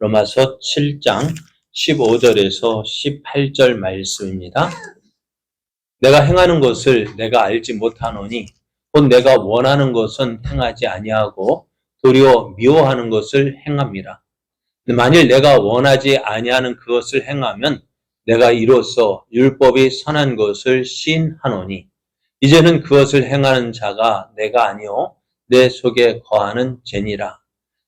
로마서 7장 15절에서 18절 말씀입니다. 내가 행하는 것을 내가 알지 못하노니 곧 내가 원하는 것은 행하지 아니하고 도리어 미워하는 것을 행함이라. 만일 내가 원하지 아니하는 그것을 행하면 내가 이로써 율법이 선한 것을 시인하노니 이제는 그것을 행하는 자가 내가 아니요 내 속에 거하는 죄니라.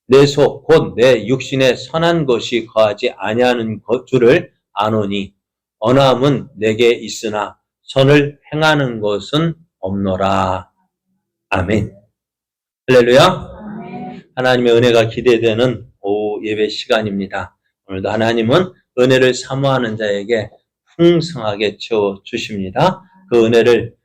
내 속 곧 내 육신에 선한 것이 거하지 아니하는 줄을 아노니 언함은 내게 있으나 선을 행하는 것은 없노라. 아멘. 할렐루야. 하나님의 은혜가 기대되는 오후 예배 시간입니다. 오늘도 하나님은 은혜를 사모하는 자에게 풍성하게 채워주십니다. 그 은혜를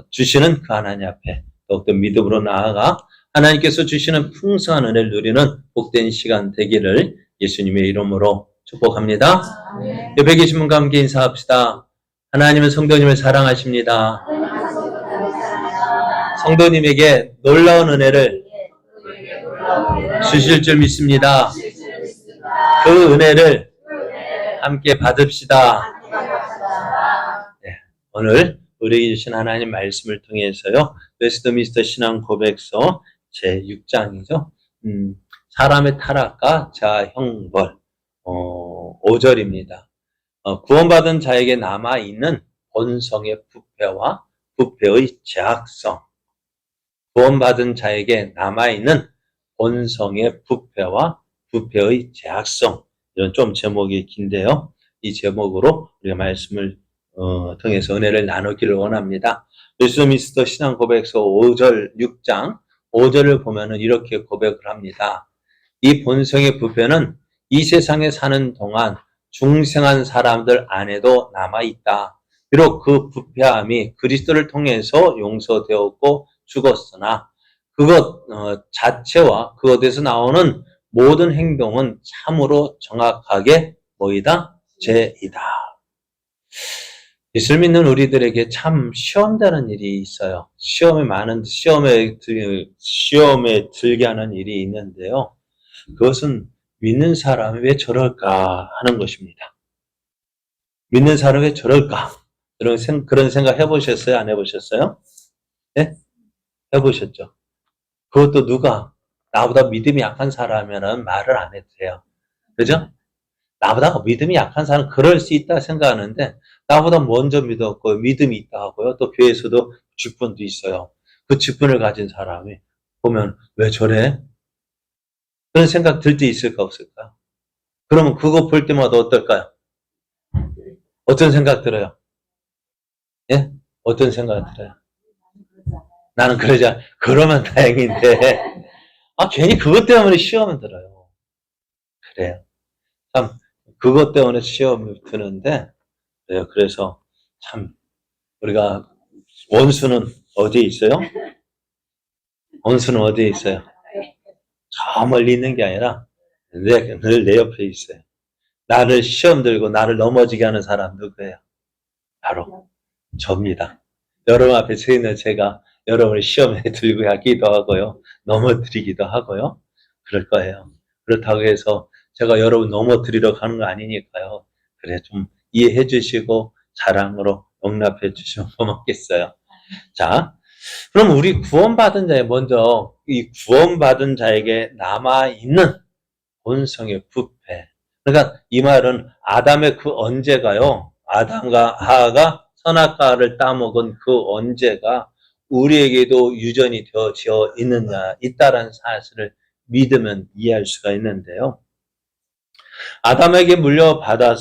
주시는 그 하나님 앞에 더욱더 믿음으로 나아가 하나님께서 주시는 풍성한 은혜를 누리는 복된 시간 되기를 예수님의 이름으로 축복합니다. 옆에 계신 분과 함께 인사합시다. 하나님은 성도님을 사랑하십니다. 성도님에게 놀라운 은혜를 주실 줄 믿습니다. 그 은혜를 함께 받읍시다. 네, 오늘 우리에게 주신 하나님 말씀을 통해서요. 웨스트민스터 신앙 고백서 제6장이죠. 사람의 타락과 자아 형벌 5절입니다. 구원받은 자에게 남아있는 본성의 부패와 부패의 죄악성. 구원받은 자에게 남아있는 본성의 부패와 부패의 죄악성. 이런 좀 제목이 긴데요. 이 제목으로 우리가 말씀을 통해서 은혜를 나누기를 원합니다. 웨스트민스터 신앙 고백서 5절 6장 5절을 보면은 이렇게 고백을 합니다. 이 본성의 부패는 이 세상에 사는 동안 중생한 사람들 안에도 남아있다. 비록 그 부패함이 그리스도를 통해서 용서되었고 죽었으나 그것 자체와 그것에서 나오는 모든 행동은 참으로 정확하게 뭐이다? 죄이다. 예수를 믿는 우리들에게 참 시험되는 일이 있어요. 시험에 들게 하는 일이 있는데요. 그것은 믿는 사람이 왜 저럴까 하는 것입니다. 믿는 사람이 왜 저럴까? 그런 생각 해보셨어요? 안 해보셨어요? 네? 해보셨죠? 그것도 누가 나보다 믿음이 약한 사람이면 말을 안 해도 돼요. 그죠? 나보다 믿음이 약한 사람은 그럴 수 있다 생각하는데 나보다 먼저 믿었고 믿음이 있다 하고요. 또 교회에서도 직분도 있어요. 그 직분을 가진 사람이 보면 왜 저래? 그런 생각 들 때 있을까 없을까? 그러면 그거 볼 때마다 어떨까요? 어떤 생각 들어요? 예? 어떤 생각 들어요? 나는 그러자 그러면 다행인데 괜히 그것 때문에 시험을 들어요. 그래요. 참 그것 때문에 시험을 드는데 그래서 참 우리가 원수는 어디에 있어요? 원수는 어디에 있어요? 저 멀리 있는 게 아니라 늘 내 옆에 있어요. 나를 시험 들고 나를 넘어지게 하는 사람 누구예요? 바로 저입니다. 여러분 앞에 서 있는 제가 여러분을 시험에 들고 하기도 하고요. 넘어뜨리기도 하고요. 그럴 거예요. 그렇다고 해서 제가 여러분 넘어뜨리러 가는 거 아니니까요. 그래 좀 이해해 주시고 사랑으로 용납해 주시면 고맙겠어요. 자, 그럼 우리 구원받은 자에 먼저 이 구원받은 자에게 남아있는 본성의 부패. 그러니까 이 말은 아담의 그 언제가요. 아담과 하하가 선악과를 따먹은 그 언제가 우리에게도 유전이 되어져 있다라는 사실을 믿으면 이해할 수가 있는데요. 아담에게 물려받은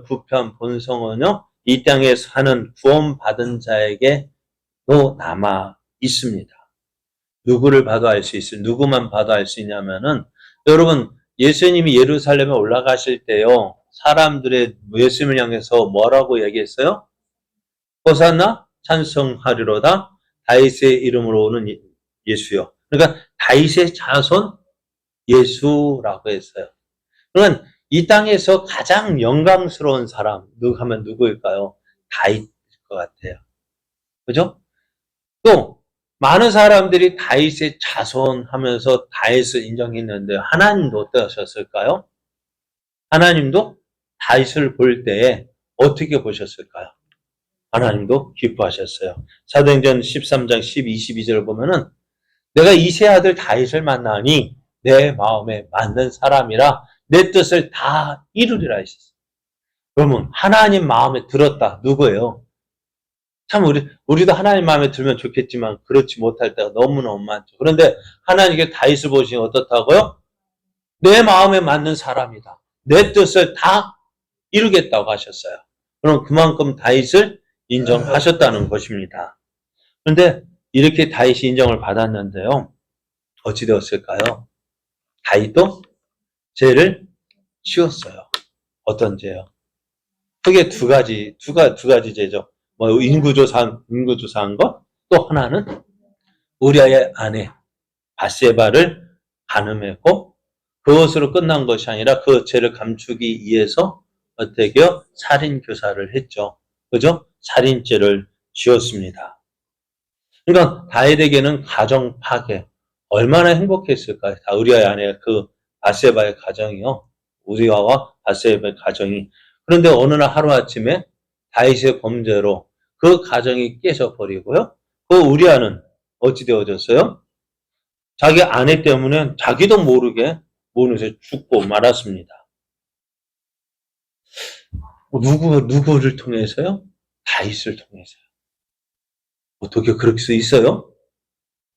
부패한 본성은요, 이 땅에 사는 구원받은 자에게도 남아 있습니다. 누구를 봐도 알 수 있어요. 누구만 봐도 알 수 있냐면은, 여러분, 예수님이 예루살렘에 올라가실 때요, 사람들의 예수님을 향해서 뭐라고 얘기했어요? 호산나 찬송하리로다 다윗의 이름으로 오는 예수요. 그러니까 다윗의 자손 예수라고 했어요. 그러면 이 땅에서 가장 영광스러운 사람 하면 누구일까요? 다윗일 것 같아요. 그죠? 또 많은 사람들이 다윗의 자손 하면서 다윗을 인정했는데 하나님도 어떠셨을까요? 하나님도 다윗을 볼 때에 어떻게 보셨을까요? 하나님도 기뻐하셨어요. 사도행전 13장 12, 12절을 보면은 내가 이세 아들 다윗을 만나니 내 마음에 맞는 사람이라 내 뜻을 다 이루리라 했었어요. 그러면 하나님 마음에 들었다. 누구예요? 참 우리도 하나님 마음에 들면 좋겠지만 그렇지 못할 때가 너무너무 많죠. 그런데 하나님께 다윗을 보시니 어떻다고요? 내 마음에 맞는 사람이다. 내 뜻을 다 이루겠다고 하셨어요. 그럼 그만큼 다윗을 인정하셨다는 것입니다. 그런데 이렇게 다윗이 인정을 받았는데요. 어찌 되었을까요? 다윗도 죄를 지었어요. 어떤 죄요? 크게 두 가지 죄죠. 뭐 인구조사한 것, 또 하나는 우리아의 아내 바세바를 간음했고 그것으로 끝난 것이 아니라 그 죄를 감추기 위해서 어떻게요? 살인 교사를 했죠. 그죠? 살인죄를 지었습니다. 그러니까 다윗에게는 가정 파괴 얼마나 행복했을까요? 다 우리아의 아내 그 바세바의 가정이요. 우리아와 바세바의 가정이. 그런데 어느 날 하루아침에 다윗의 범죄로 그 가정이 깨져버리고요. 그 우리아는 어찌 되어졌어요? 자기 아내 때문에 자기도 모르게 모르게 죽고 말았습니다. 누구를 통해서요? 다윗을 통해서요. 어떻게 그럴 수 있어요?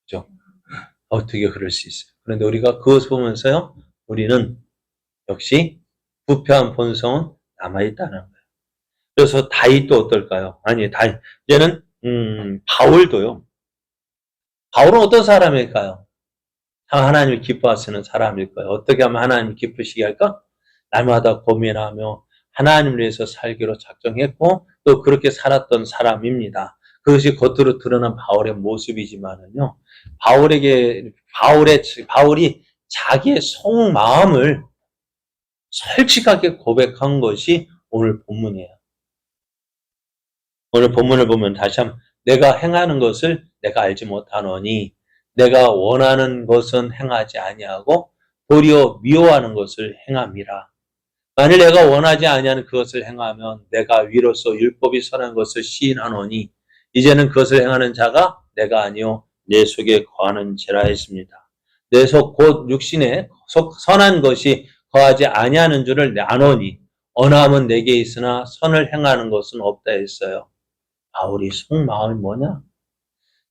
그죠? 어떻게 그럴 수 있어요? 그런데 우리가 그것을 보면서요, 우리는 역시 부패한 본성은 남아있다는 거예요. 그래서 다윗도 어떨까요? 아니, 얘는, 바울도요. 바울은 어떤 사람일까요? 하나님을 기뻐하시는 사람일까요? 어떻게 하면 하나님을 기쁘시게 할까? 날마다 고민하며 하나님을 위해서 살기로 작정했고 또 그렇게 살았던 사람입니다. 그것이 겉으로 드러난 바울의 모습이지만은요. 바울이 자기의 속마음을 솔직하게 고백한 것이 오늘 본문이에요. 오늘 본문을 보면 다시 한번 내가 행하는 것을 내가 알지 못하노니 내가 원하는 것은 행하지 아니하고 도리어 미워하는 것을 행함이라. 만일 내가 원하지 아니하는 그것을 행하면 내가 위로서 율법이 선한 것을 시인하노니 이제는 그것을 행하는 자가 내가 아니요 내 속에 거하는 죄라 했습니다. 내 속 곧 육신에 선한 것이 거하지 아니하는 줄을 아노니 언함은 내게 있으나 선을 행하는 것은 없다 했어요. 바울이 속마음이 뭐냐?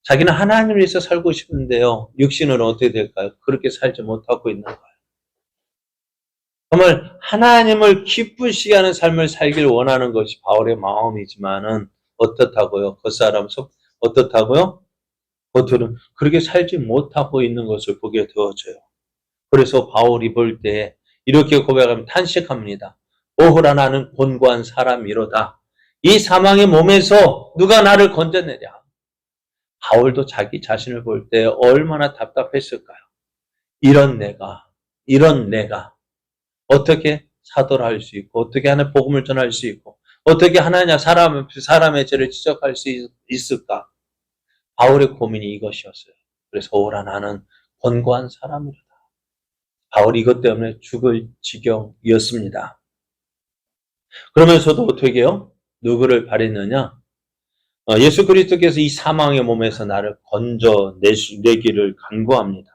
자기는 하나님을 위해서 살고 싶은데요. 육신으로 어떻게 될까요? 그렇게 살지 못하고 있는 거예요. 정말 하나님을 기쁘시게 하는 삶을 살길 원하는 것이 바울의 마음이지만은 어떻다고요? 겉사람 속 어떻다고요? 겉으로는 그렇게 살지 못하고 있는 것을 보게 되어져요. 그래서 바울이 볼 때 이렇게 고백하면 탄식합니다. 오호라 나는 곤고한 사람이로다. 이 사망의 몸에서 누가 나를 건져내랴. 바울도 자기 자신을 볼 때 얼마나 답답했을까요? 이런 내가 어떻게 사도를 할 수 있고 어떻게 하나님의 복음을 전할 수 있고 어떻게 하나님 사람의 죄를 지적할 수 있을까? 바울의 고민이 이것이었어요. 그래서 오라 나는 곤고한 사람이로다. 바울이 이것 때문에 죽을 지경이었습니다. 그러면서도 어떻게 해요? 누구를 바랬느냐? 예수 그리스도께서 이 사망의 몸에서 나를 건져내기를 간구합니다.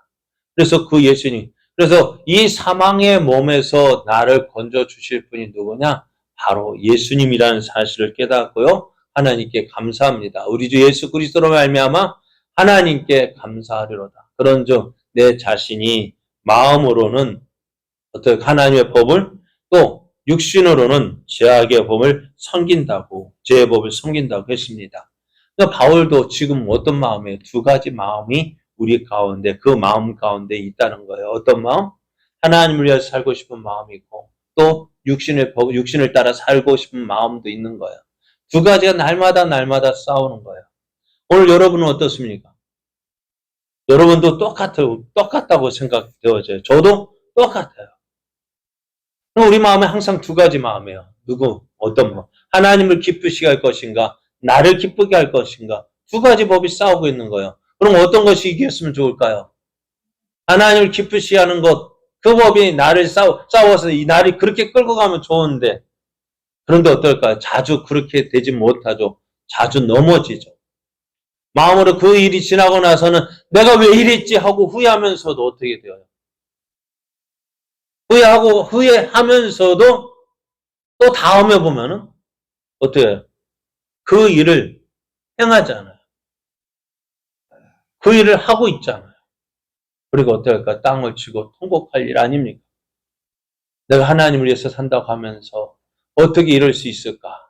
그래서 그 예수님, 그래서 이 사망의 몸에서 나를 건져주실 분이 누구냐? 바로 예수님이라는 사실을 깨닫고요. 하나님께 감사합니다. 우리 주 예수 그리스도로 말미암아 하나님께 감사하리로다. 그런즉 내 자신이 마음으로는 어떻게 하나님의 법을 또 육신으로는 죄악의 법을 섬긴다고 죄의 법을 섬긴다고 했습니다. 그러니까 바울도 지금 어떤 마음이에요? 두 가지 마음이 우리 가운데 그 마음 가운데 있다는 거예요. 어떤 마음? 하나님을 위해서 살고 싶은 마음이 있고 또 육신을 따라 살고 싶은 마음도 있는 거예요. 두 가지가 날마다 싸우는 거예요. 오늘 여러분은 어떻습니까? 여러분도 똑같다고 생각되어져요. 저도 똑같아요. 우리 마음에 항상 두 가지 마음이에요. 어떤 마음? 하나님을 기쁘시게 할 것인가? 나를 기쁘게 할 것인가? 두 가지 법이 싸우고 있는 거예요. 그럼 어떤 것이 이겼으면 좋을까요? 하나님을 기쁘시게 하는 것, 그 법이 나를 싸워서 이 날이 그렇게 끌고 가면 좋은데, 그런데 어떨까요? 자주 그렇게 되지 못하죠. 자주 넘어지죠. 마음으로 그 일이 지나고 나서는 내가 왜 이랬지 하고 후회하면서도 어떻게 돼요? 후회하면서도 또 다음에 보면은 어떻게 해요? 그 일을 행하지 않아요. 그 일을 하고 있잖아요. 그리고 어떨까? 땅을 치고 통곡할 일 아닙니까? 내가 하나님을 위해서 산다고 하면서 어떻게 이럴 수 있을까?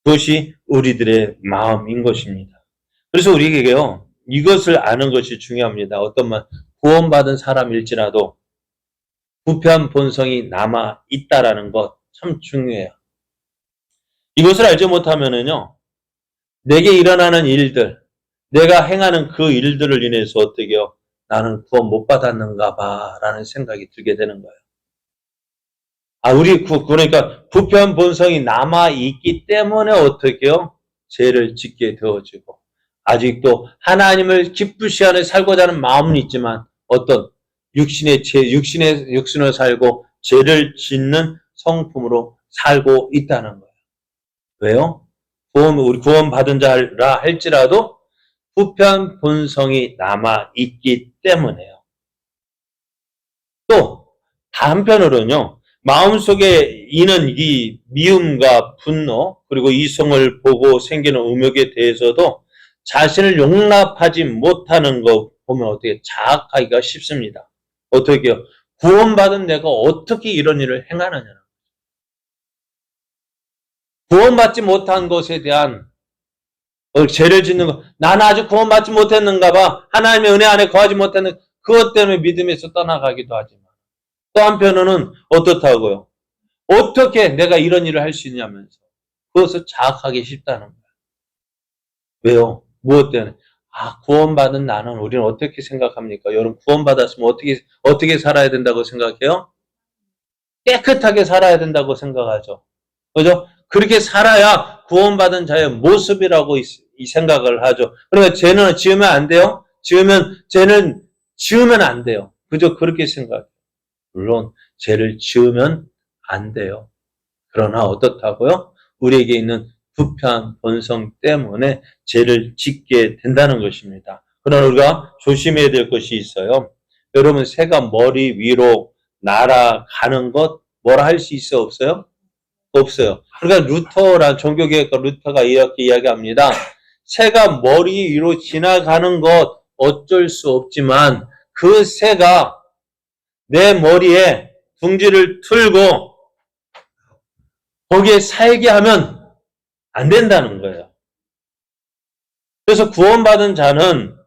그것이 우리들의 마음인 것입니다. 그래서 우리에게요, 이것을 아는 것이 중요합니다. 어떤 말, 구원받은 사람일지라도 부패한 본성이 남아 있다라는 것 참 중요해요. 이것을 알지 못하면은요, 내게 일어나는 일들, 내가 행하는 그 일들을 인해서 어떻게 해요? 나는 구원 못 받았는가 봐 라는 생각이 들게 되는 거예요. 그러니까 부패한 본성이 남아있기 때문에 어떻게 해요? 죄를 짓게 되어지고, 아직도 하나님을 기쁘시 하는 살고자 하는 마음은 있지만, 어떤 육신으로 살고, 죄를 짓는 성품으로 살고 있다는 거예요. 왜요? 우리 구원받은 자라 할지라도, 부패한 본성이 남아있기 때문에요. 또, 한편으로는요, 마음속에 있는 이 미움과 분노, 그리고 이성을 보고 생기는 음욕에 대해서도 자신을 용납하지 못하는 거 보면 어떻게 자학하기가 쉽습니다. 어떻게요? 구원받은 내가 어떻게 이런 일을 행하느냐. 구원받지 못한 것에 대한 죄를 짓는 거. 나는 아직 구원받지 못했는가 봐. 하나님의 은혜 안에 거하지 못했는 그것 때문에 믿음에서 떠나가기도 하지만. 또 한편으로는 어떻다고요? 어떻게 내가 이런 일을 할 수 있냐면서 그것을 자학하기 쉽다는 거예요. 왜요? 무엇 때문에? 구원받은 나는 우리는 어떻게 생각합니까? 여러분 구원받았으면 어떻게 살아야 된다고 생각해요? 깨끗하게 살아야 된다고 생각하죠. 그죠? 그렇게 살아야 구원받은 자의 모습이라고 이 생각을 하죠. 그러니까 죄는 지으면 안 돼요? 죄는 지으면 안 돼요. 그죠? 그렇게 생각해요. 물론 죄를 지으면 안 돼요. 그러나 어떻다고요? 우리에게 있는 부패한 본성 때문에 죄를 짓게 된다는 것입니다. 그러나 우리가 조심해야 될 것이 있어요. 여러분 새가 머리 위로 날아가는 것 뭐라 할 수 있어요? 없어요? 없어요. 그러니까 종교개혁가 루터가 이렇게 이야기합니다. 새가 머리 위로 지나가는 것 어쩔 수 없지만 그 새가 내 머리에 둥지를 틀고 거기에 살게 하면 안 된다는 거예요. 그래서 구원받은 자는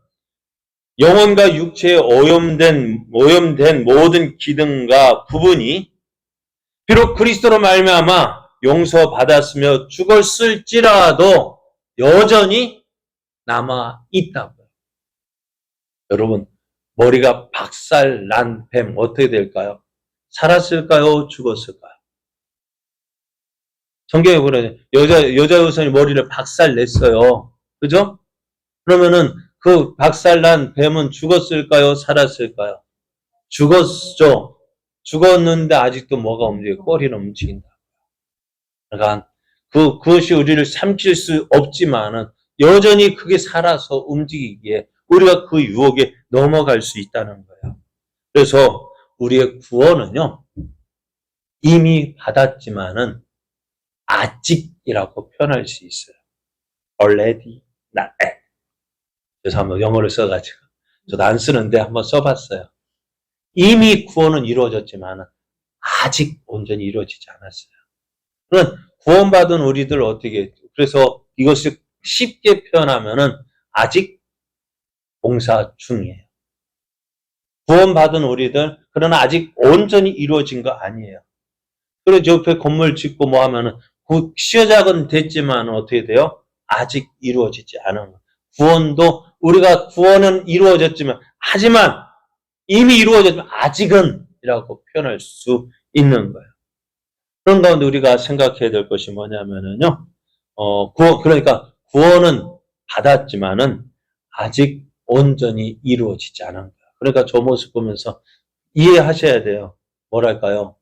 영혼과 육체에 오염된 모든 기능과 부분이 비록 그리스도로 말미암아 용서받았으며 죽었을지라도 여전히 남아 있다고요. 여러분 머리가 박살 난 뱀 어떻게 될까요? 살았을까요? 죽었을까요? 성경에 보면 여자 여성이 머리를 박살 냈어요. 그죠? 그러면은 그 박살난 뱀은 죽었을까요? 살았을까요? 죽었죠. 죽었는데 아직도 뭐가 움직여요? 꼬리는 움직인다. 그러니까 그것이 우리를 삼킬 수 없지만은 여전히 그게 살아서 움직이기에 우리가 그 유혹에 넘어갈 수 있다는 거예요. 그래서 우리의 구원은요, 이미 받았지만은 아직이라고 표현할 수 있어요. already, not yet. 그래서 한번 영어를 써가지고 저도 안 쓰는데 한번 써봤어요. 이미 구원은 이루어졌지만 아직 온전히 이루어지지 않았어요. 그러면 구원받은 우리들 어떻게 그래서 이것을 쉽게 표현하면은 아직 봉사 중이에요. 구원받은 우리들 그러나 아직 온전히 이루어진 거 아니에요. 그래서 옆에 건물 짓고 뭐 하면은 시작은 됐지만 어떻게 돼요? 아직 이루어지지 않은 거예요. 우리가 구원은 이루어졌지만 하지만 이미 이루어졌지만 아직은 이라고 표현할 수 있는 거예요. 그런 가운데 우리가 생각해야 될 것이 뭐냐면은요. 그러니까 구원은 받았지만은 아직 온전히 이루어지지 않은 거예요. 그러니까 저 모습 보면서 이해하셔야 돼요. 뭐랄까요?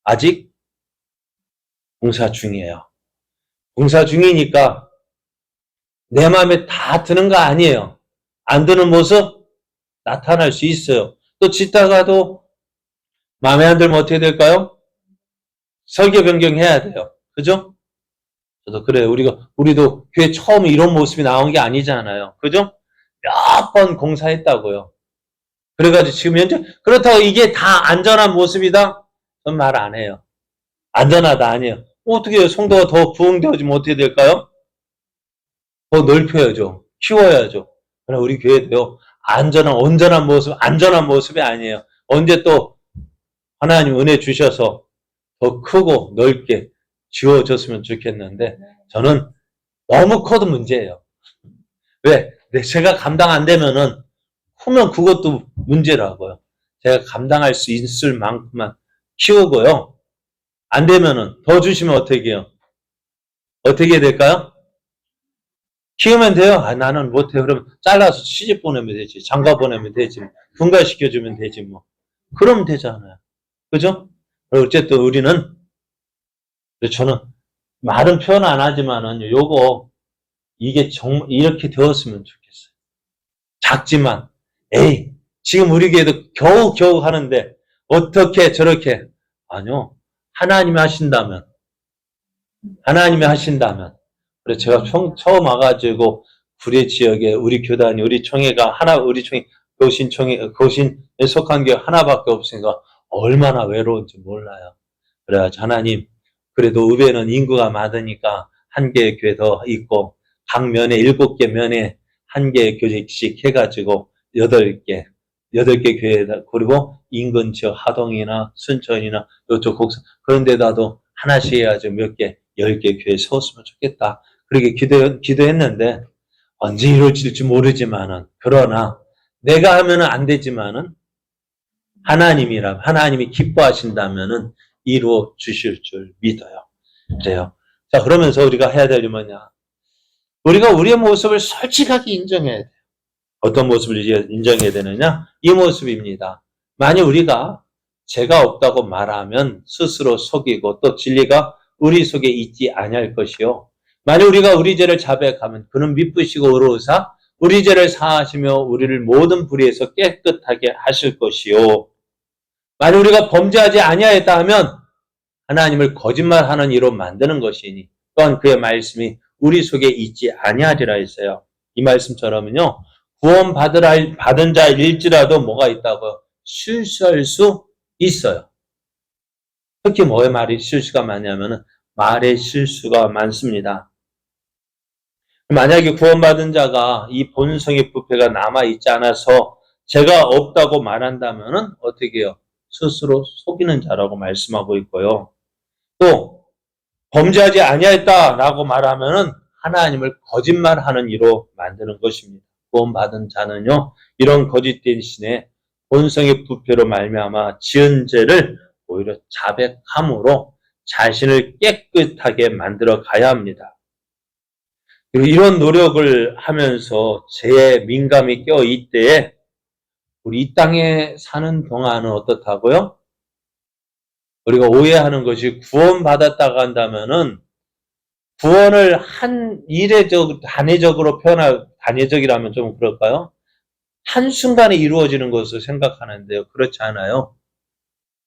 아직 공사 중이에요. 공사 중이니까 내 마음에 다 드는 거 아니에요. 안 드는 모습 나타날 수 있어요. 또 짓다가도 마음에 안 들면 어떻게 될까요? 설계 변경해야 돼요. 그죠? 저도 그래요. 우리도 교회 처음 이런 모습이 나온 게 아니잖아요. 그죠? 몇 번 공사했다고요. 그래가지고 지금 현재, 그렇다고 이게 다 안전한 모습이다? 전 말 안 해요. 안전하다 아니에요. 어떻게 해요? 성도가 더 부흥되어지면 어떻게 될까요? 더 넓혀야죠. 키워야죠. 그러나 우리 교회도요, 온전한 모습, 안전한 모습이 아니에요. 언제 또 하나님 은혜 주셔서 더 크고 넓게 지워졌으면 좋겠는데, 저는 너무 커도 문제예요. 왜? 제가 감당 안 되면은, 크면 그것도 문제라고요. 제가 감당할 수 있을 만큼만 키우고요. 안 되면은, 더 주시면 어떻게 해요? 어떻게 될까요? 키우면 돼요? 아, 나는 못해. 그러면 잘라서 시집 보내면 되지. 장가 보내면 되지. 분가시켜주면 되지, 뭐. 그러면 되잖아요. 그죠? 어쨌든 우리는, 저는 말은 표현 안 하지만은, 이게 정말 이렇게 되었으면 좋겠어요. 작지만, 에이, 지금 우리 교회도 겨우 하는데, 어떻게 저렇게, 아니요. 하나님이 하신다면, 그래서 제가 처음 와가지고 구례 지역에 우리 교단이 우리 총회가 우리 총회 교신에 속한 게 하나밖에 없으니까 얼마나 외로운지 몰라요. 그래가지고 하나님, 그래도 의회는 인구가 많으니까 한 개의 교회 더 있고 각 면에 7개 면에 한 개의 교직씩 해가지고 8개 교회, 그리고 인근 지역 하동이나 순천이나 이쪽 곡성 그런 데다도 하나씩 해가지고 몇 개, 10개 교회 세웠으면 좋겠다. 그렇게 기도했는데 언제 이루어질지 모르지만은, 그러나 내가 하면은 안 되지만은 하나님이 기뻐하신다면은 이루어 주실 줄 믿어요. 그래요. 자, 그러면서 우리가 해야 될 일은 뭐냐? 우리가 우리의 모습을 솔직하게 인정해야 돼요. 어떤 모습을 인정해야 되느냐? 이 모습입니다. 만약 우리가 죄가 없다고 말하면 스스로 속이고 또 진리가 우리 속에 있지 아니할 것이요. 만약 우리가 우리 죄를 자백하면 그는 미쁘시고 의로우사 우리 죄를 사하시며 우리를 모든 불의에서 깨끗하게 하실 것이요. 만약 우리가 범죄하지 아니하였다 하면 하나님을 거짓말하는 이로 만드는 것이니 또한 그의 말씀이 우리 속에 있지 아니하리라 했어요. 이 말씀처럼은요. 구원 받은 자일지라도 뭐가 있다고요? 실수할 수 있어요. 특히 뭐의 말이 실수가 많냐면은 말의 실수가 많습니다. 만약에 구원받은 자가 이 본성의 부패가 남아있지 않아서 죄가 없다고 말한다면은 어떻게 해요? 스스로 속이는 자라고 말씀하고 있고요. 또 범죄하지 아니하였다라고 말하면은 하나님을 거짓말하는 이로 만드는 것입니다. 구원받은 자는요, 이런 거짓 대신에 본성의 부패로 말미암아 지은 죄를 오히려 자백함으로 자신을 깨끗하게 만들어 가야 합니다. 그리고 이런 노력을 하면서 죄에 민감히 껴 이때에 우리 이 땅에 사는 동안은 어떻다고요? 우리가 오해하는 것이 구원받았다고 한다면은 구원을 단회적으로 단회적이라면 좀 그럴까요? 한순간에 이루어지는 것을 생각하는데요. 그렇지 않아요.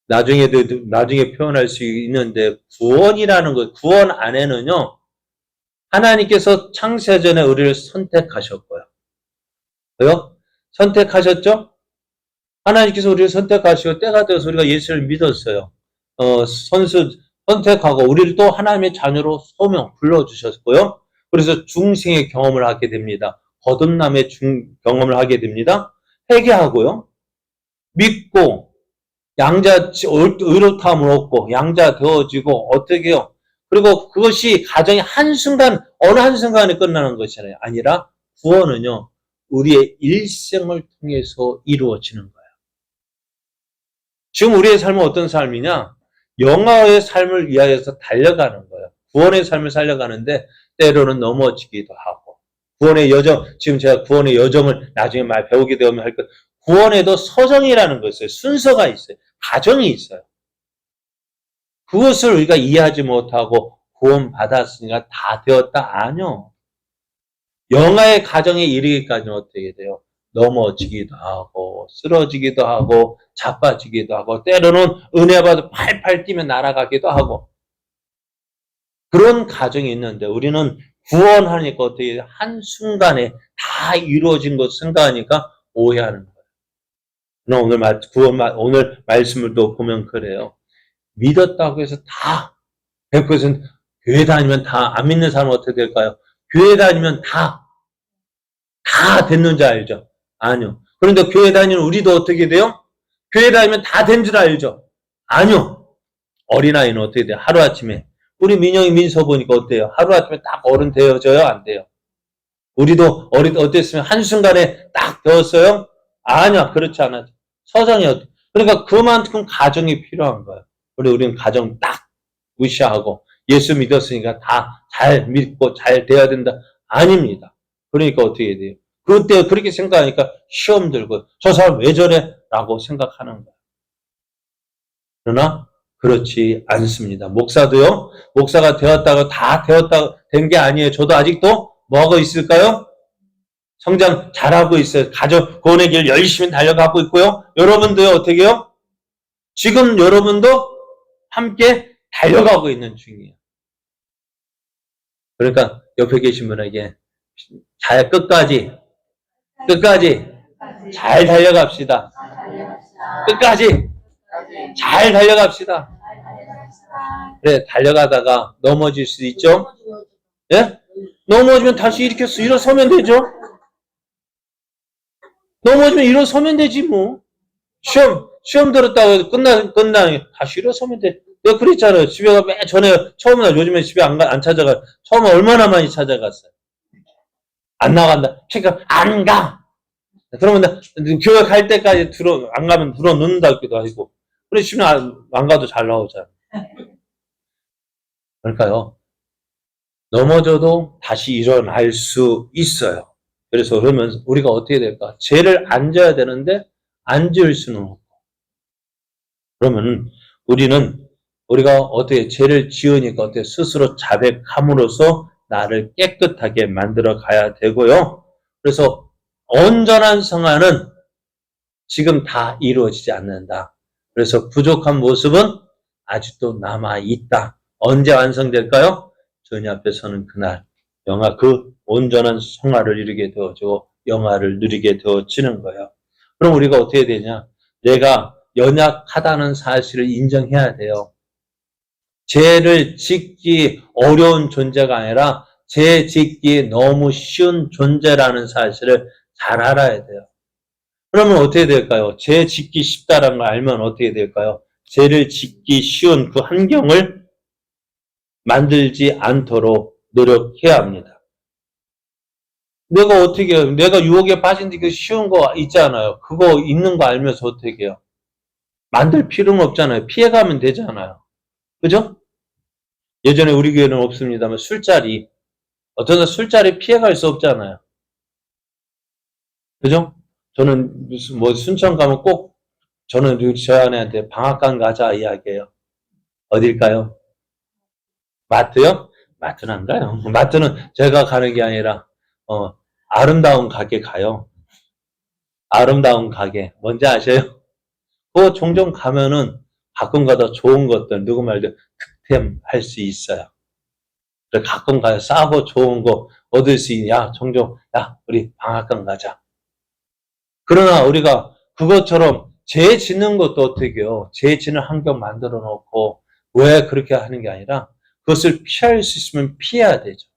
나중에 표현할 수 있는데 구원이라는 것, 구원 안에는요. 하나님께서 창세전에 우리를 선택하셨고요. 왜요? 선택하셨죠? 하나님께서 우리를 선택하시고 때가 되어서 우리가 예수를 믿었어요. 선택하고 우리를 또 하나님의 자녀로 불러주셨고요. 그래서 중생의 경험을 하게 됩니다. 거듭남의 경험을 하게 됩니다. 회개하고요. 믿고 의롭다함을 얻고 양자 되어지고 어떻게 해요? 그리고 그것이 가정이 어느 한순간에 끝나는 것이 아니라 구원은요. 우리의 일생을 통해서 이루어지는 거예요. 지금 우리의 삶은 어떤 삶이냐? 영화의 삶을 위하여서 달려가는 거예요. 구원의 삶을 살려가는데 때로는 넘어지기도 하고 구원의 여정, 지금 제가 구원의 여정을 나중에 말 배우게 되면 할 것, 구원에도 서정이라는 것이 있어요. 순서가 있어요. 과정이 있어요. 그것을 우리가 이해하지 못하고 구원 받았으니까 다 되었다? 아니요. 영화의 과정에 이르기까지는 어떻게 돼요? 넘어지기도 하고 쓰러지기도 하고 자빠지기도 하고 때로는 은혜 받아 팔팔 뛰며 날아가기도 하고 그런 과정이 있는데 우리는 구원하니까 어떻게 한순간에 다 이루어진 것 생각하니까 오해하는 거예요. 오늘 말씀을 또 보면 그래요. 믿었다고 해서 다 100% 교회 다니면 다 안 믿는 사람은 어떻게 될까요? 교회 다니면 다 됐는 줄 알죠? 아니요. 그런데 교회 다니는 우리도 어떻게 돼요? 교회 다니면 다 된 줄 알죠? 아니요. 어린아이는 어떻게 돼요? 하루아침에. 우리 민영이 민서 보니까 어때요? 하루아침에 딱 어른 되어져요? 안 돼요? 우리도 어땠으면 한순간에 딱 되었어요? 아니야. 그렇지 않아요. 서정이었죠. 그러니까 그만큼 가정이 필요한 거예요. 우리는 가정 딱 무시하고 예수 믿었으니까 다 잘 믿고 잘 돼야 된다. 아닙니다. 그러니까 어떻게 돼요? 그때 그렇게 생각하니까 시험 들고 저 사람 왜 저래? 라고 생각하는 거예요. 그러나 그렇지 않습니다. 목사도요. 목사가 되었다고 다 된 게 아니에요. 저도 아직도 뭐하고 있을까요? 성장 잘하고 있어요. 구원의 길 열심히 달려가고 있고요. 여러분도요. 어떻게 해요? 지금 여러분도 함께 달려가고 있는 중이에요. 그러니까 옆에 계신 분에게 끝까지 잘 달려갑시다. 끝까지 잘 달려갑시다. 그래, 달려가다가 넘어질 수 있죠? 예? 넘어지면 다시 일어서면 되죠? 넘어지면 일어서면 되지, 뭐. 시험 들었다고 다시 일어서면 돼. 내가 그랬잖아요. 집에 가 맨 전에, 처음에, 요즘에 집에 안 찾아가. 처음에 얼마나 많이 찾아갔어요. 안 나간다. 그러니까, 안 가! 그러면 교회 갈 때까지 안 가면 넣는다기도 하고. 그래, 집에 안 가도 잘 나오잖아. 그러니까요. 넘어져도 다시 일어날 수 있어요. 그래서 그러면 우리가 어떻게 될까? 죄를 안 져야 되는데, 안 지을 수는 없고. 그러면 우리가 어떻게 죄를 지으니까 어떻게 스스로 자백함으로써 나를 깨끗하게 만들어 가야 되고요. 그래서 온전한 성화는 지금 다 이루어지지 않는다. 그래서 부족한 모습은 아직도 남아 있다. 언제 완성될까요? 주님 앞에 서는 그날 그 온전한 성화를 이루게 되어지고 영화를 누리게 되어지는 거예요. 그럼 우리가 어떻게 되냐? 내가 연약하다는 사실을 인정해야 돼요. 죄를 짓기 어려운 존재가 아니라 죄 짓기 너무 쉬운 존재라는 사실을 잘 알아야 돼요. 그러면 어떻게 될까요? 죄 짓기 쉽다는 걸 알면 어떻게 될까요? 죄를 짓기 쉬운 그 환경을 만들지 않도록 노력해야 합니다. 내가 유혹에 빠진 게 쉬운 거 있잖아요. 그거 있는 거 알면서 어떻게 해요? 만들 필요는 없잖아요. 피해가면 되잖아요. 그죠? 예전에 우리 교회는 없습니다만 술자리, 어떤 술자리 피해갈 수 없잖아요. 그죠? 저는 순천 가면 꼭 저는 저희 아내한테 방앗간 가자 이야기해요. 어딜까요? 마트요? 마트는 안 가요. 마트는 제가 가는 게 아니라 아름다운 가게 가요. 아름다운 가게 뭔지 아세요? 그거 종종 가면은 가끔가다 좋은 것들 누구 말대로 득템할 수 있어요. 그래서 가끔 가요. 싸고 좋은 거 얻을 수 있냐? 종종 우리 방앗간 가자. 그러나 우리가 그것처럼 죄 짓는 것도 어떻게 해요? 죄 짓는 환경 만들어 놓고 왜 그렇게 하는 게 아니라 그것을 피할 수 있으면 피해야 되죠.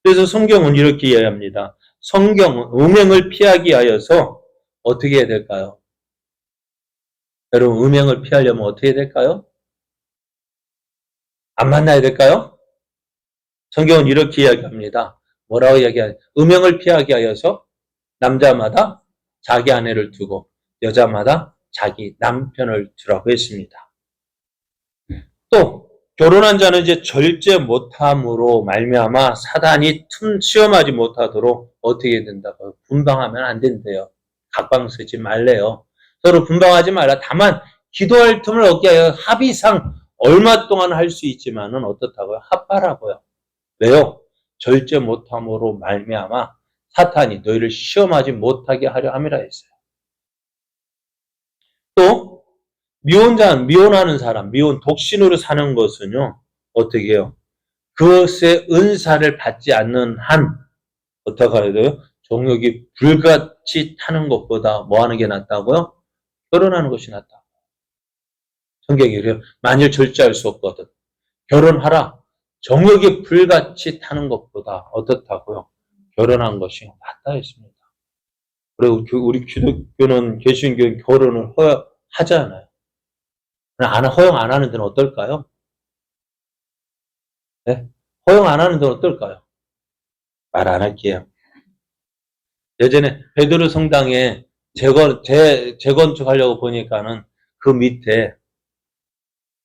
그래서 성경은 이렇게 이야기합니다. 성경은 음행을 피하기 위하여서 어떻게 해야 될까요? 여러분 음행을 피하려면 어떻게 해야 될까요? 안 만나야 될까요? 성경은 이렇게 이야기합니다. 뭐라고 이야기하냐? 음행을 피하기 위하여서 남자마다 자기 아내를 두고 여자마다 자기 남편을 두라고 했습니다. 또 결혼한 자는 이제 절제 못함으로 말미암아 사단이 시험하지 못하도록 어떻게 된다고요? 분방하면 안 된대요. 각방 쓰지 말래요. 서로 분방하지 말라. 다만 기도할 틈을 얻게 하여 합의상 얼마 동안 할 수 있지만은 어떻다고요? 합하라고요. 왜요? 절제 못함으로 말미암아 사탄이 너희를 시험하지 못하게 하려 함이라 했어요. 또 미혼하는 사람, 독신으로 사는 것은요, 어떻게 해요? 그것의 은사를 받지 않는 한, 어떻게 해야 돼요? 정욕이 불같이 타는 것보다 뭐 하는 게 낫다고요? 결혼하는 것이 낫다. 성경이 그래요. 만일 절제할 수 없거든. 결혼하라. 정욕이 불같이 타는 것보다 어떻다고요? 결혼한 것이 낫다 했습니다. 그리고 우리 기독교는, 개신교는 결혼을 허용하잖아요. 허용 안 하는 데는 어떨까요? 네? 허용 안 하는 데는 어떨까요? 말 안 할게요. 예전에 베드로 성당에 재건축하려고 보니까는 그 밑에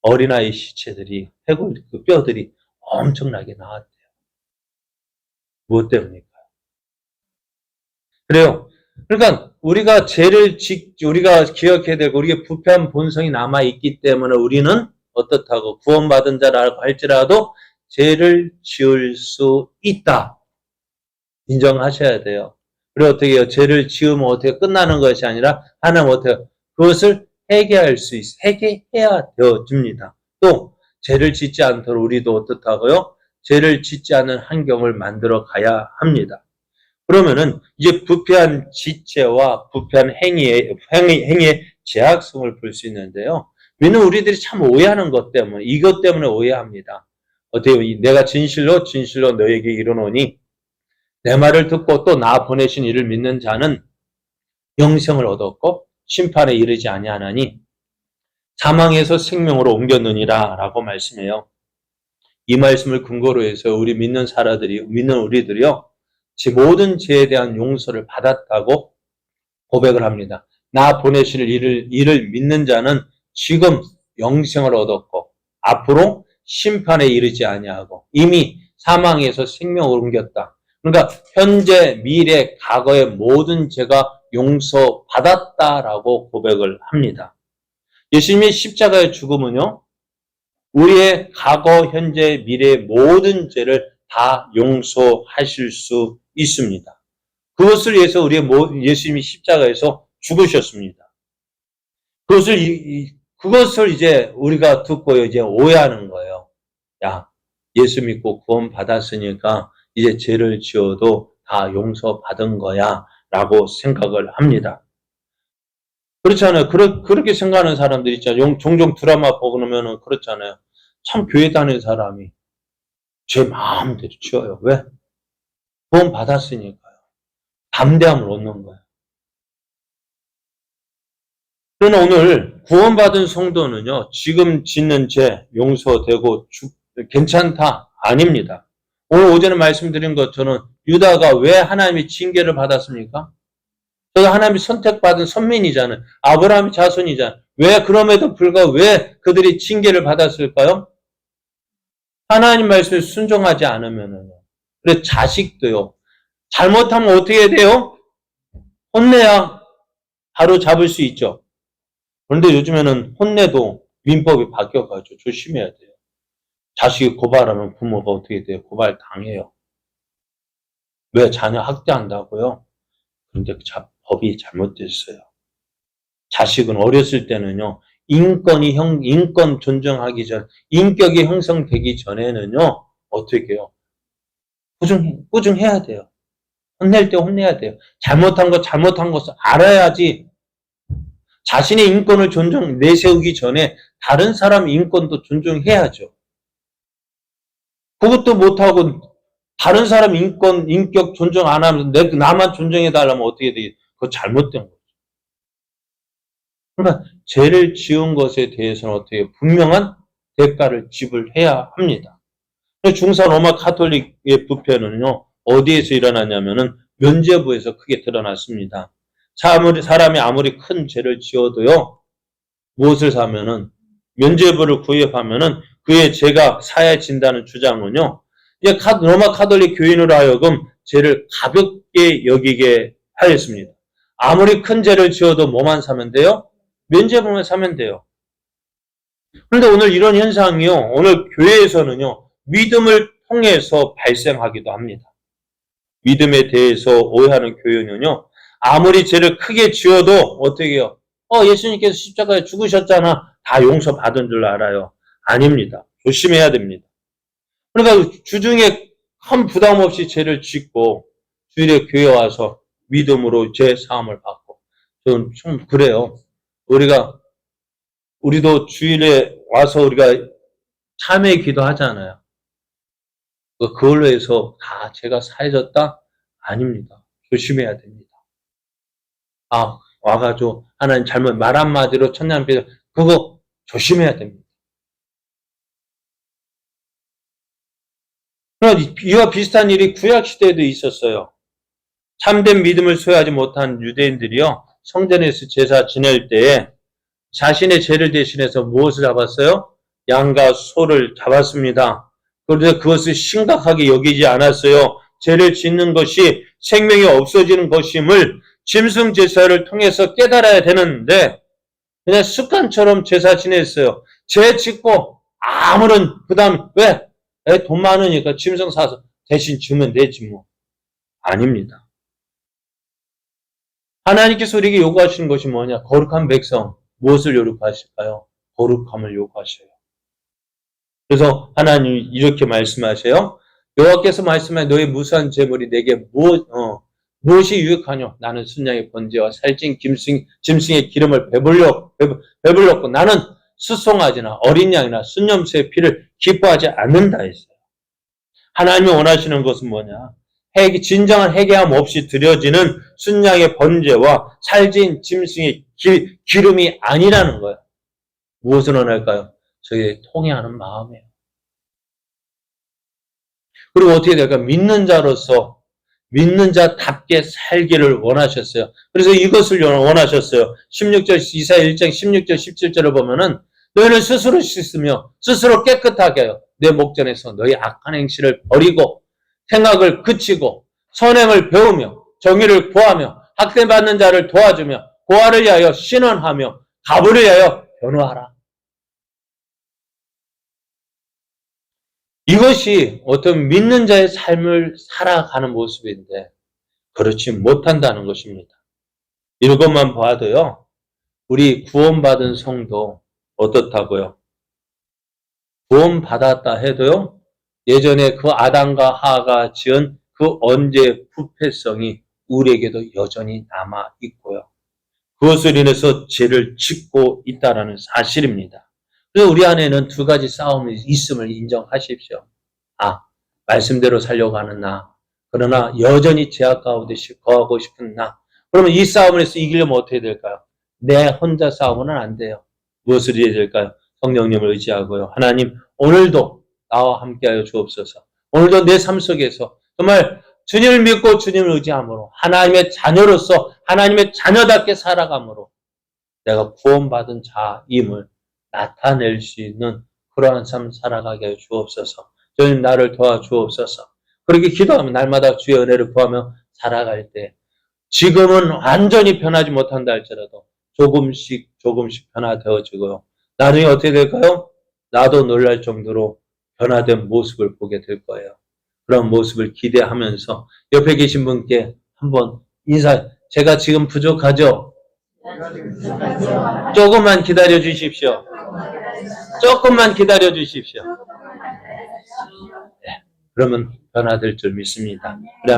어린아이 시체들이, 그 뼈들이 엄청나게 나왔대요. 무엇 때문일까요? 그래요. 그러니까 우리가 우리가 기억해야 되고 우리의 부패한 본성이 남아있기 때문에 우리는 어떻다고 구원받은 자라고 할지라도 죄를 지을 수 있다. 인정하셔야 돼요. 그리고 어떻게 해요? 죄를 지으면 어떻게 끝나는 것이 아니라 하나님 어떻게 그것을 회개해야 되어집니다. 또 죄를 짓지 않도록 우리도 어떻다고요? 죄를 짓지 않는 환경을 만들어 가야 합니다. 그러면은 이제 부패한 지체와 부패한 행위의 제약성을 볼 수 있는데요. 왜냐면 우리들이 참 오해하는 것 때문에, 이것 때문에 오해합니다. 어떻게 내가 진실로 너에게 이르노니 내 말을 듣고 또 나 보내신 이를 믿는 자는 영생을 얻었고 심판에 이르지 아니하나니 사망에서 생명으로 옮겼느니라 라고 말씀해요. 이 말씀을 근거로 해서 믿는 우리들이요. 모든 죄에 대한 용서를 받았다고 고백을 합니다. 나 보내실 이를 믿는 자는 지금 영생을 얻었고 앞으로 심판에 이르지 아니하고 이미 사망에서 생명을 옮겼다. 그러니까 현재, 미래, 과거의 모든 죄가 용서받았다라고 고백을 합니다. 예수님의 십자가의 죽음은요, 우리의 과거, 현재, 미래의 모든 죄를 다 용서하실 수 있습니다. 그것을 위해서 예수님이 십자가에서 죽으셨습니다. 그것을 이제 우리가 듣고 이제 오해하는 거예요. 야, 예수 믿고 구원 받았으니까 이제 죄를 지어도 다 용서받은 거야 라고 생각을 합니다. 그렇잖아요. 그렇게 생각하는 사람들 있잖아요. 종종 드라마 보고 나면은 그렇잖아요. 참 교회 다니는 사람이 제 마음대로 지어요. 왜? 구원 받았으니까요. 담대함을 얻는 거예요. 그러나 오늘 구원받은 성도는요, 지금 짓는 죄 용서되고 괜찮다? 아닙니다. 오늘 오전에 말씀드린 것처럼 유다가 왜 하나님의 징계를 받았습니까? 저도 하나님이 선택받은 선민이잖아요. 아브라함의 자손이잖아요. 왜 그럼에도 불구하고 왜 그들이 징계를 받았을까요? 하나님 말씀에 순종하지 않으면은. 그래 자식도요. 잘못하면 어떻게 돼요? 혼내야 바로 잡을 수 있죠. 그런데 요즘에는 혼내도 민법이 바뀌어가지고 조심해야 돼요. 자식이 고발하면 부모가 어떻게 돼요? 고발 당해요. 왜? 자녀 학대한다고요? 그런데 법이 잘못됐어요. 자식은 어렸을 때는요, 인권 존중하기 전, 인격이 형성되기 전에는요, 어떻게 해요? 꾸중해야 돼요. 혼낼 때 혼내야 돼요. 잘못한 것을 알아야지 자신의 인권을 내세우기 전에 다른 사람 인권도 존중해야죠. 그것도 못하고 다른 사람 인격 존중 안 하면서 나만 존중해달라면 어떻게 되겠어요? 그거 잘못된 거죠. 그러니까 죄를 지은 것에 대해서는 어떻게 분명한 대가를 지불해야 합니다. 중사 로마 카톨릭의 부패는요, 어디에서 일어나냐면은 면죄부에서 크게 드러났습니다. 사람이 아무리 큰 죄를 지어도요, 무엇을 사면은 면죄부를 구입하면은 그의 죄가 사해진다는 주장은요, 이제 로마 카톨릭 교인으로 하여금 죄를 가볍게 여기게 하였습니다. 아무리 큰 죄를 지어도 뭐만 사면 돼요? 면죄부만 사면 돼요. 그런데 오늘 이런 현상이요, 오늘 교회에서는요, 믿음을 통해서 발생하기도 합니다. 믿음에 대해서 오해하는 교회는요, 아무리 죄를 크게 지어도 어떻게 해요? 예수님께서 십자가에 죽으셨잖아. 다 용서받은 줄 알아요. 아닙니다. 조심해야 됩니다. 그러니까 주중에 큰 부담 없이 죄를 짓고 주일에 교회 와서 믿음으로 죄 사함을 받고, 저는 좀 그래요. 우리도 주일에 와서 우리가 참회 기도하잖아요. 그걸로 해서 다 죄가 사해졌다? 아닙니다. 조심해야 됩니다. 와가지고 하나님 잘못 말 한마디로 천냥빚, 그거 조심해야 됩니다. 이와 비슷한 일이 구약시대에도 있었어요. 참된 믿음을 소유하지 못한 유대인들이요, 성전에서 제사 지낼 때에 자신의 죄를 대신해서 무엇을 잡았어요? 양과 소를 잡았습니다. 그런데 그것을 심각하게 여기지 않았어요. 죄를 짓는 것이 생명이 없어지는 것임을 짐승 제사를 통해서 깨달아야 되는데 그냥 습관처럼 제사 지냈어요. 죄 짓고 아무런 부담, 왜? 돈 많으니까 짐승 사서 대신 주면 되지 뭐. 아닙니다. 하나님께서 우리에게 요구하시는 것이 뭐냐? 거룩한 백성. 무엇을 요구하실까요? 거룩함을 요구하셔요. 그래서 하나님이 이렇게 말씀하세요. 여호와께서 말씀하여 너의 무수한 재물이 내게 무엇이 유익하뇨? 나는 순양의 번제와 살찐 짐승의 기름을 배불렀고 나는 수송아지나 어린 양이나 순염소의 피를 기뻐하지 않는다 했어요. 하나님이 원하시는 것은 뭐냐? 진정한 회개함 없이 드려지는 순양의 번제와 살찐 짐승의 기름이 아니라는 거예요. 무엇을 원할까요? 저희의 통회하는 마음이에요. 그리고 어떻게 될까요? 믿는 자로서 믿는 자답게 살기를 원하셨어요. 그래서 이것을 원하셨어요. 16절 이사야 1장 16절 17절을 보면은 너희는 스스로 씻으며 스스로 깨끗하게 하여 내 목전에서 너희 악한 행실을 버리고 생각을 그치고 선행을 배우며 정의를 구하며 학대받는 자를 도와주며 고아를 위하여 신원하며 가부를 위하여 변호하라. 이것이 어떤 믿는 자의 삶을 살아가는 모습인데 그렇지 못한다는 것입니다. 이것만 봐도요, 우리 구원받은 성도 어떻다고요? 구원받았다 해도요, 예전에 그 아담과 하가 지은 그 언제의 부패성이 우리에게도 여전히 남아있고요. 그것을 인해서 죄를 짓고 있다는 사실입니다. 그래서 우리 안에는 두 가지 싸움이 있음을 인정하십시오. 말씀대로 살려고 하는 나, 그러나 여전히 죄악 가운데 거하고 싶은 나. 그러면 이 싸움에서 이기려면 어떻게 될까요? 내 혼자 싸움은 안 돼요. 무엇을 해야 될까요? 성령님을 의지하고요. 하나님, 오늘도 나와 함께하여 주옵소서. 오늘도 내 삶 속에서 정말 주님을 믿고 주님을 의지함으로 하나님의 자녀로서 하나님의 자녀답게 살아감으로 내가 구원받은 자임을 나타낼 수 있는 그러한 삶 살아가게 하여 주옵소서. 주님 나를 도와주옵소서. 그렇게 기도하며 날마다 주의 은혜를 구하며 살아갈 때 지금은 완전히 변하지 못한다 할지라도 조금씩 변화되어지고요. 나중에 어떻게 될까요? 나도 놀랄 정도로 변화된 모습을 보게 될 거예요. 그런 모습을 기대하면서 옆에 계신 분께 한번 제가 지금 부족하죠? 조금만 기다려 주십시오. 조금만 기다려 주십시오. 그러면 변화될 줄 믿습니다.